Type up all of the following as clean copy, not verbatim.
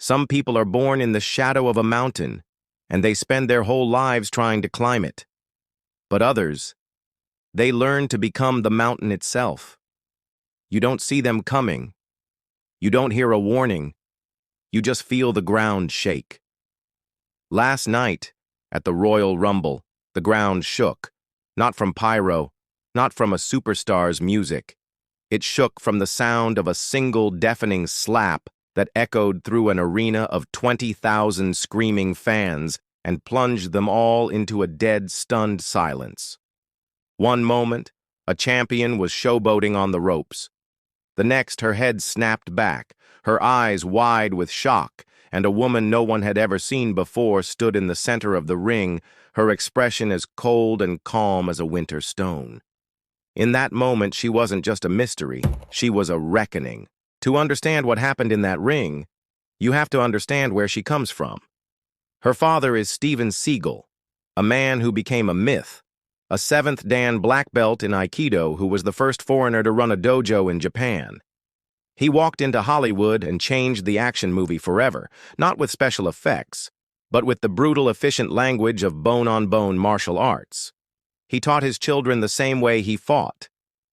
Some people are born in the shadow of a mountain, and they spend their whole lives trying to climb it. But others, they learn to become the mountain itself. You don't see them coming. You don't hear a warning. You just feel the ground shake. Last night, at the Royal Rumble, the ground shook, not from pyro, not from a superstar's music. It shook from the sound of a single deafening slap that echoed through an arena of 20,000 screaming fans and plunged them all into a dead, stunned silence. One moment, a champion was showboating on the ropes. The next, her head snapped back, her eyes wide with shock, and a woman no one had ever seen before stood in the center of the ring, her expression as cold and calm as a winter stone. In that moment, she wasn't just a mystery, she was a reckoning. To understand what happened in that ring, you have to understand where she comes from. Her father is Steven Seagal, a man who became a myth, a 7th Dan black belt in Aikido who was the first foreigner to run a dojo in Japan. He walked into Hollywood and changed the action movie forever, not with special effects, but with the brutal, efficient language of bone-on-bone martial arts. He taught his children the same way he fought,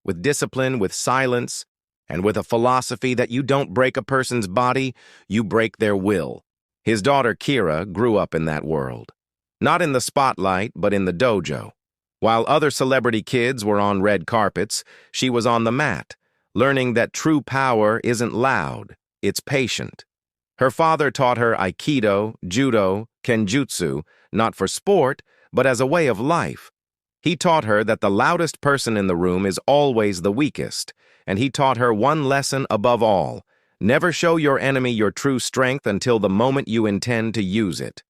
with discipline, with silence, and with a philosophy that you don't break a person's body, you break their will. His daughter, Kira, grew up in that world. Not in the spotlight, but in the dojo. While other celebrity kids were on red carpets, she was on the mat, learning that true power isn't loud, it's patient. Her father taught her Aikido, Judo, Kenjutsu, not for sport, but as a way of life. He taught her that the loudest person in the room is always the weakest, and he taught her one lesson above all: never show your enemy your true strength until the moment you intend to use it.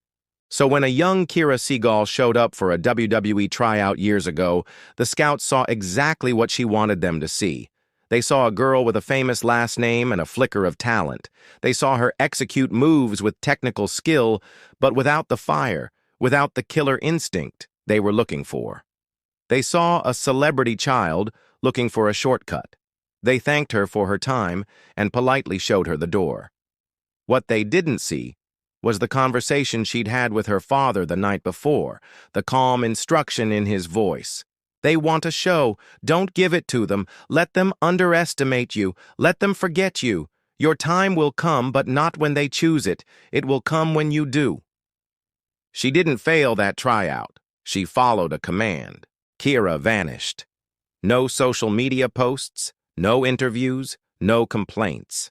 So when a young Kira Seagal showed up for a WWE tryout years ago, the scouts saw exactly what she wanted them to see. They saw a girl with a famous last name and a flicker of talent. They saw her execute moves with technical skill, but without the fire, without the killer instinct they were looking for. They saw a celebrity child looking for a shortcut. They thanked her for her time and politely showed her the door. What they didn't see was the conversation she'd had with her father the night before, the calm instruction in his voice. They want a show. Don't give it to them. Let them underestimate you. Let them forget you. Your time will come, but not when they choose it. It will come when you do. She didn't fail that tryout. She followed a command. Kira vanished. No social media posts, no interviews, no complaints.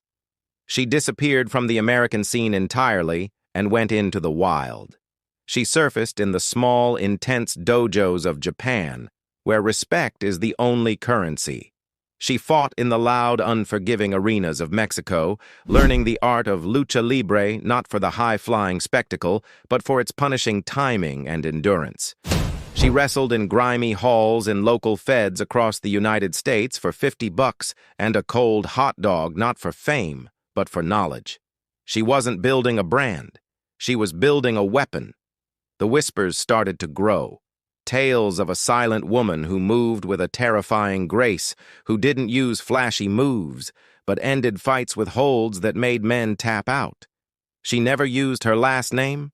She disappeared from the American scene entirely and went into the wild. She surfaced in the small, intense dojos of Japan, where respect is the only currency. She fought in the loud, unforgiving arenas of Mexico, learning the art of lucha libre not for the high-flying spectacle, but for its punishing timing and endurance. She wrestled in grimy halls in local feds across the United States for $50 and a cold hot dog, not for fame, but for knowledge. She wasn't building a brand. She was building a weapon. The whispers started to grow. Tales of a silent woman who moved with a terrifying grace, who didn't use flashy moves, but ended fights with holds that made men tap out. She never used her last name.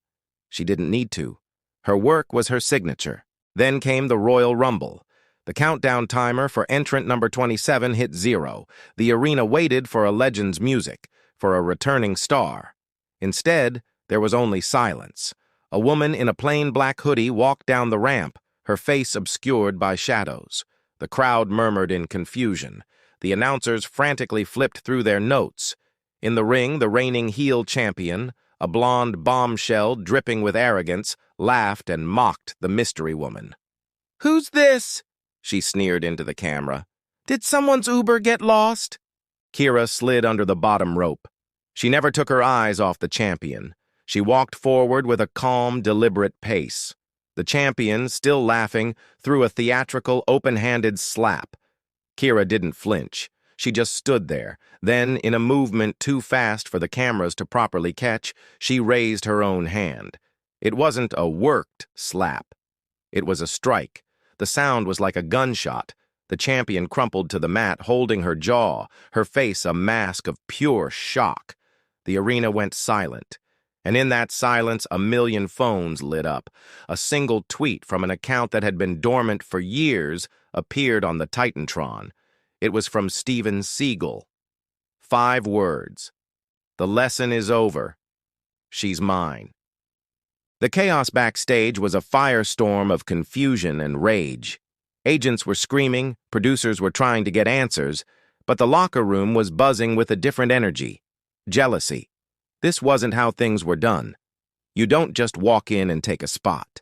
She didn't need to. Her work was her signature. Then came the Royal Rumble. The countdown timer for entrant number 27 hit 0. The arena waited for a legend's music, for a returning star. Instead, there was only silence. A woman in a plain black hoodie walked down the ramp, her face obscured by shadows. The crowd murmured in confusion. The announcers frantically flipped through their notes. In the ring, the reigning heel champion, a blonde bombshell dripping with arrogance, laughed and mocked the mystery woman. "Who's this?" she sneered into the camera. "Did someone's Uber get lost?" Kira slid under the bottom rope. She never took her eyes off the champion. She walked forward with a calm, deliberate pace. The champion, still laughing, threw a theatrical, open-handed slap. Kira didn't flinch. She just stood there. Then, in a movement too fast for the cameras to properly catch, she raised her own hand. It wasn't a worked slap. It was a strike. The sound was like a gunshot. The champion crumpled to the mat, holding her jaw, her face a mask of pure shock. The arena went silent, and in that silence, a million phones lit up. A single tweet from an account that had been dormant for years appeared on the Titantron. It was from Steven Seagal. 5 words. The lesson is over. She's mine. The chaos backstage was a firestorm of confusion and rage. Agents were screaming, producers were trying to get answers, but the locker room was buzzing with a different energy. Jealousy. This wasn't how things were done. You don't just walk in and take a spot.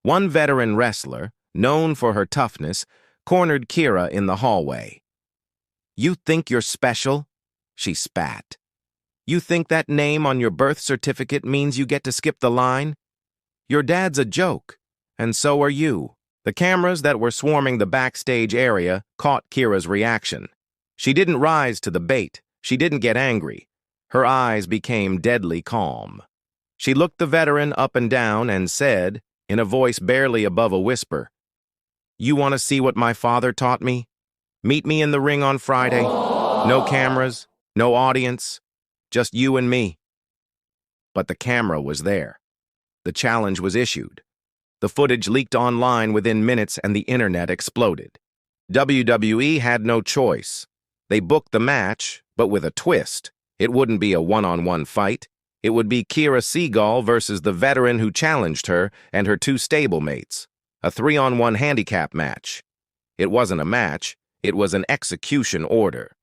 One veteran wrestler, known for her toughness, cornered Kira in the hallway. "You think you're special?" she spat. "You think that name on your birth certificate means you get to skip the line? Your dad's a joke, and so are you." The cameras that were swarming the backstage area caught Kira's reaction. She didn't rise to the bait. She didn't get angry. Her eyes became deadly calm. She looked the veteran up and down and said, in a voice barely above a whisper, "You want to see what my father taught me? Meet me in the ring on Friday. No cameras, no audience, just you and me." But the camera was there. The challenge was issued. The footage leaked online within minutes and the internet exploded. WWE had no choice. They booked the match, but with a twist. It wouldn't be a one-on-one fight. It would be Arissa Seagal versus the veteran who challenged her and her 2 stablemates. A 3-on-1 handicap match. It wasn't a match, it was an execution order.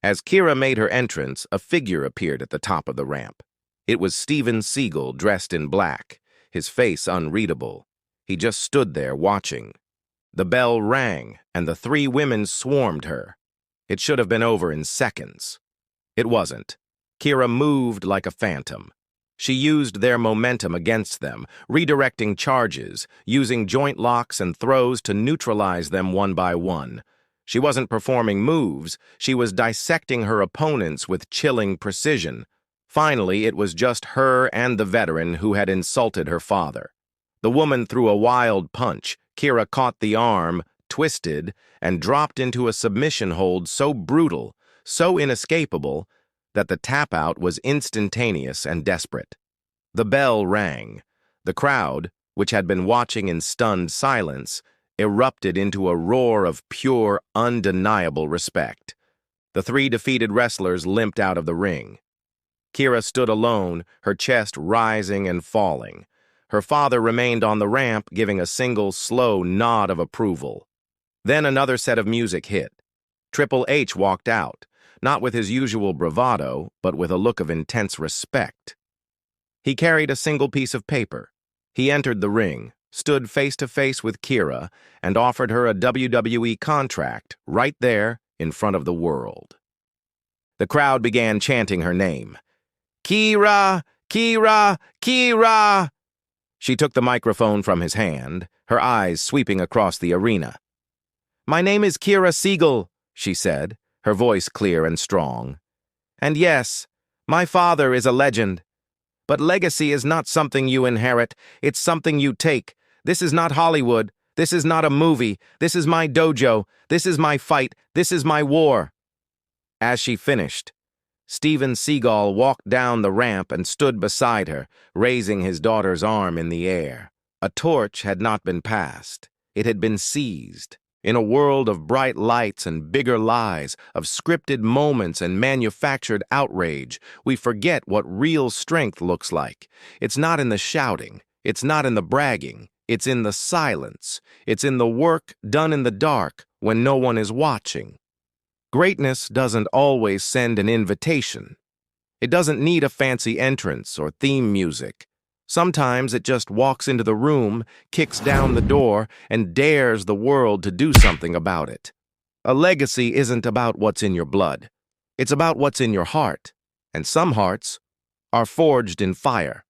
As Kira made her entrance, a figure appeared at the top of the ramp. It was Steven Seagal dressed in black, his face unreadable. He just stood there watching. The bell rang, and the 3 women swarmed her. It should have been over in seconds. It wasn't. Kira moved like a phantom. She used their momentum against them, redirecting charges, using joint locks and throws to neutralize them one by one. She wasn't performing moves, she was dissecting her opponents with chilling precision. Finally, it was just her and the veteran who had insulted her father. The woman threw a wild punch. Kira caught the arm, twisted, and dropped into a submission hold so brutal, so inescapable, that the tap-out was instantaneous and desperate. The bell rang. The crowd, which had been watching in stunned silence, erupted into a roar of pure, undeniable respect. The 3 defeated wrestlers limped out of the ring. Kira stood alone, her chest rising and falling. Her father remained on the ramp, giving a single, slow nod of approval. Then another set of music hit. Triple H walked out, not with his usual bravado, but with a look of intense respect. He carried a single piece of paper. He entered the ring, stood face to face with Kira, and offered her a WWE contract right there in front of the world. The crowd began chanting her name. "Kira! Kira! Kira!" She took the microphone from his hand, her eyes sweeping across the arena. "My name is Arissa Seagal," she said, her voice clear and strong. "And yes, my father is a legend. But legacy is not something you inherit, it's something you take. This is not Hollywood. This is not a movie. This is my dojo. This is my fight. This is my war." As she finished, Steven Seagal walked down the ramp and stood beside her, raising his daughter's arm in the air. A torch had not been passed. It had been seized. In a world of bright lights and bigger lies, of scripted moments and manufactured outrage, we forget what real strength looks like. It's not in the shouting. It's not in the bragging. It's in the silence. It's in the work done in the dark when no one is watching. Greatness doesn't always send an invitation. It doesn't need a fancy entrance or theme music. Sometimes it just walks into the room, kicks down the door, and dares the world to do something about it. A legacy isn't about what's in your blood. It's about what's in your heart. And some hearts are forged in fire.